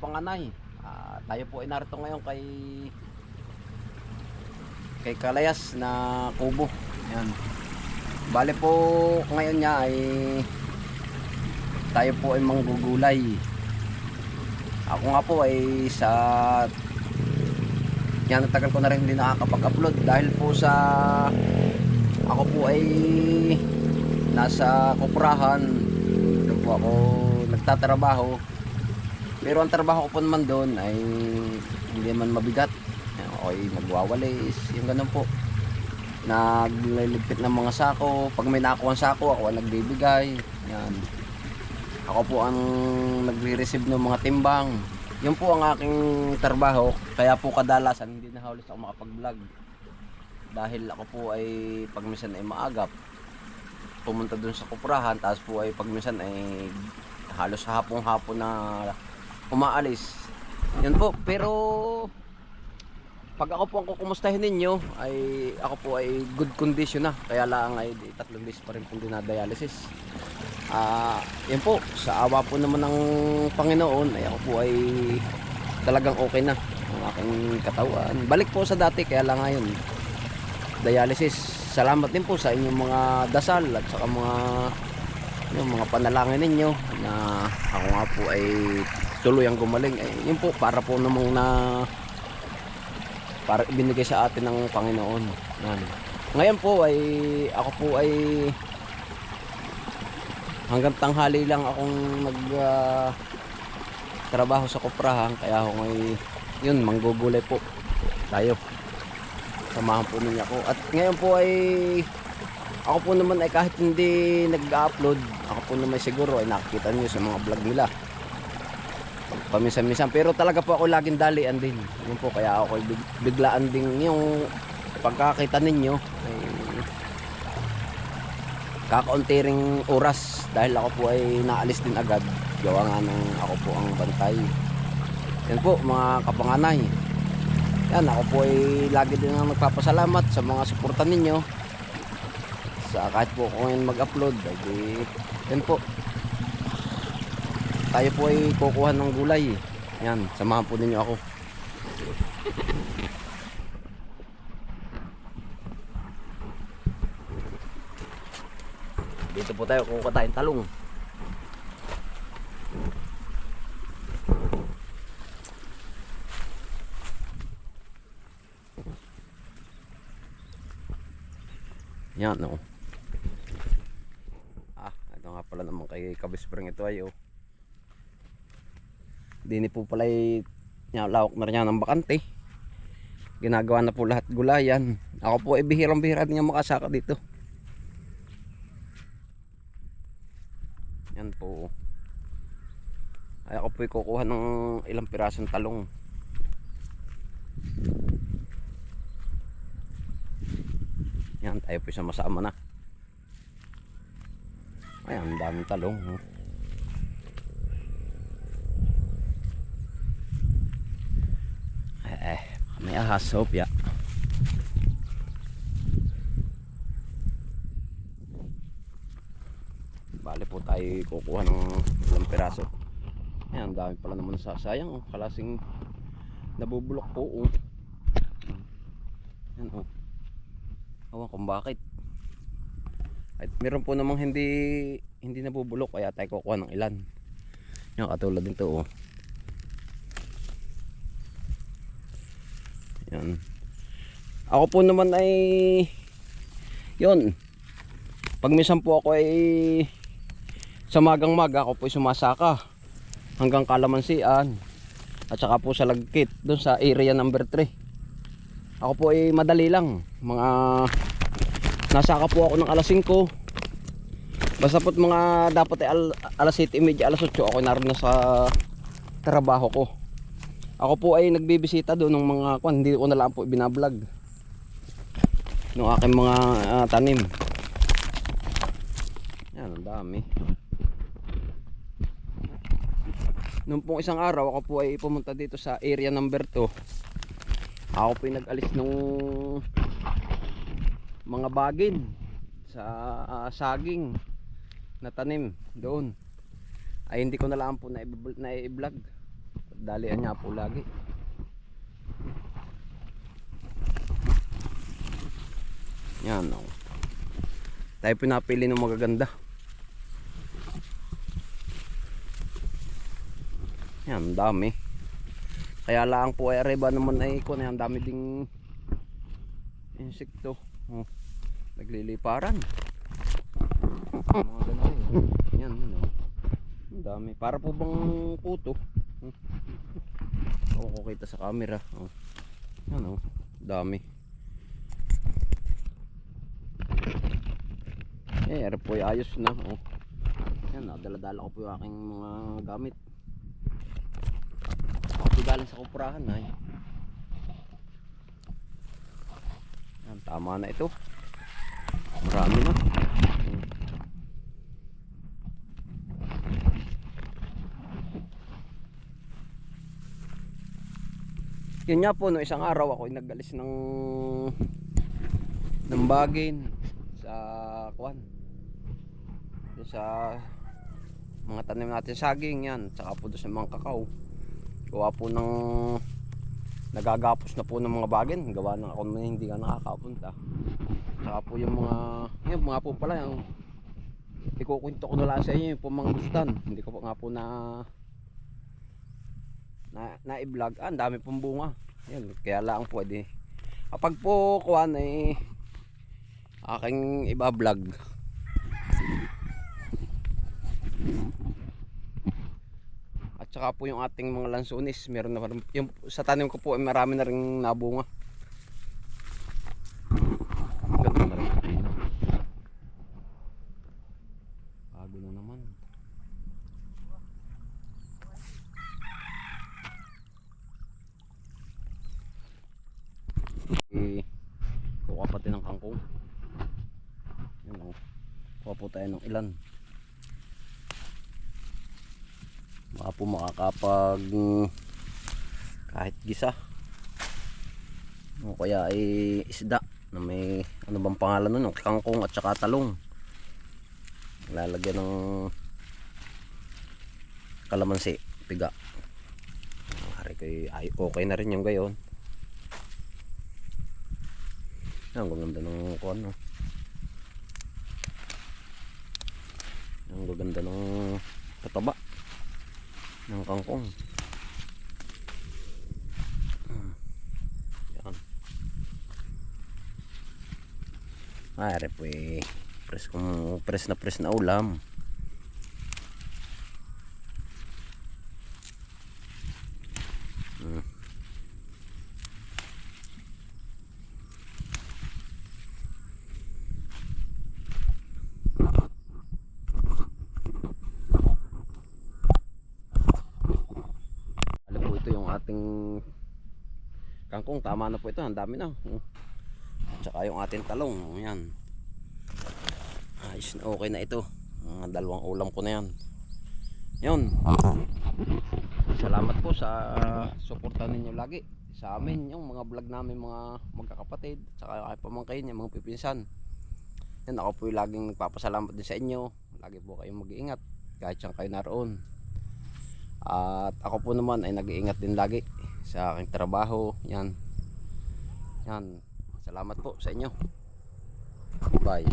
kapanganay, tayo po ay narito ngayon kay Kalayas na kubo. Yan. Bale po ngayon niya ay tayo po ay manggugulay. Ako nga po ay yan, natagal ko na rin hindi nakakapag-upload dahil po sa ako po ay nasa kuprahan. Doon po ako nagtatrabaho. Pero ang trabaho ko po naman doon ay hindi man mabigat. Ako ay nagwawalis, yung ganun po. Nagliligpit ng mga sako. Pag may nakuha sako, ako ang nagbibigay. Yan. Ako po ang nagre-receive ng mga timbang. Yun po ang aking trabaho. Kaya po kadalasan hindi na halos ako makapag-vlog. Dahil ako po ay pag minsan ay maagap, pumunta dun sa kuprahan. Tapos po ay pag minsan ay halos hapong-hapon na umaalis. Yun po. Pero pag ako po ang kukumustahin ninyo, ay ako po ay good condition na. Kaya lang ay 3 beses pa rin pong dinadialysis. Yan po, sa awa po naman ng Panginoon ay ako po ay talagang okay na ang aking katawan. Balik po sa dati, kaya lang ngayon dialysis. Salamat din po sa inyong mga dasal at saka mga panalangin ninyo na ako nga po ay tuloy ang gumaling. Yun po, para po namang para ibinigay sa atin ng Panginoon. Yan. Ngayon po ay ako po ay hanggang tanghali lang akong trabaho sa kuprahan, kaya ako yun, manggugulay po tayo. Samahan po ninyo ako. At ngayon po ay ako po naman ay kahit hindi nag-upload, ako po naman siguro ay nakikita nyo sa mga vlog nila paminsan-minsan, pero talaga po ako laging dalian din. Yun po, kaya ako biglaan din yung pagkakita ninyo ay kakaunti ring oras dahil ako po ay naalis din agad, gawa nga ng ako po ang bantay. Yan po mga kapanganay, yan, ako po ay lagi din ang nagpapasalamat sa mga suporta ninyo sa kahit po ako ngayon mag-upload. Yan po, tayo po ay kukuha ng gulay. Yan, samahan po ninyo ako. Dito po tayo kukuha tayong talong. Yan, no. Ito nga pala naman kay Kabispring ito ay Dini po pala lawak na rin yan ng bakante. Ginagawa na po lahat gulayan. Ako po ay bihirang-bihira din yung makasaka dito. Yan po. Ay ako po ay kukuha ng ilang pirasong talong. Yan, tayo po sama-sama na. Ayan, daming talong. May ahas, hopya. Bale po tayo kukuha ng ilang piraso. Ayan, dami pala naman sayang. Kalasing nabubulok po. Ayan, awan kung bakit. At meron po namang hindi nabubulok, kaya tayo kukuha ng ilan. Yan, katulad nito. Yan. Ako po naman ay yun, pag minsan po ako ay sa magang maga, ako po ay sumasaka hanggang Kalamansian at saka po sa Lagkit doon sa area number 3. Ako po ay madali lang, mga nasaka po ako ng alas 5. Basta po mga dapat ay alas 7:30, alas 8 ako naroon na sa trabaho ko. Ako po ay nagbibisita doon ng mga hindi ko na lang po binablog ng aking mga tanim. Yan, ang dami. Noong pong isang araw, ako po ay pumunta dito sa area number 2. Ako po ay nag-alis ng mga bagin sa saging na tanim doon. Ay hindi ko na lang po na i-vlog Dalian niya po lagi. Yan o. Tayo pinapili ng magaganda. Yan, dami. Kaya lang po ay areba naman ay ko na yan, dami ding insekto. Oh, nagliliparan. Mga ganun. Yan, ano. Ang dami. Para po bang puto. Ako ko kita sa camera. Oh. Yan, oh. Dami. Ari po ay ayos na. Oh. Yan, dala-dala ko po yung aking mga gamit. Ako galing sa kupurahan ay. Yan, tama na ito. Marami na. Yun nga po, no, isang araw ako ay nag-alis ng bagin sa kuwan. Doon sa mga tanim natin saging yan, tsaka po doon sa mga kakao. Gawa po ng nagagapos na po ng mga bagin, gawa ng ako na hindi ka nakakapunta. Tsaka po yung mga po pala yung ikukwento ko na lang sa inyo yung pamangustan. Hindi ko po nga po na i-vlog. Ang dami pong bunga. Yan, kaya lang pwede. Kapag po kuwan ay aking iba-vlog. At saka po yung ating mga lansones, meron na yung sa tanim ko po ay marami na ring nabunga. Ganda na rin. Bago na naman. Kuha pati ng kangkong. Yan o. Kuha po tayo ng ilan. Baka po makakapag kahit gisa. O kaya ay isda na may ano bang pangalan nun, kangkong at saka talong. Lalagyan ng kalamansi, piga. Ay okay na rin yung gayon. Ang gaganda ng kuwan, no? Ang gaganda ng pataba ng kangkong. Yan. Ay, po eh. Press na ulam. Ating kangkong, tama na po ito, ang dami na. Tsaka yung ating talong, yan. Ayos na, okay na ito. Dalawang ulam ko na yan. Yun. Salamat po sa suporta ninyo lagi sa amin, yung mga vlog namin, mga magkakapatid, tsaka pamangkin, yung mga pipinsan. Yan, ako po yung laging nagpapasalamat din sa inyo. Lagi po kayong mag-iingat kahit saan kayo naroon. At ako po naman ay nag-iingat din lagi sa aking trabaho. Yan. Yan. Salamat po sa inyo. Bye.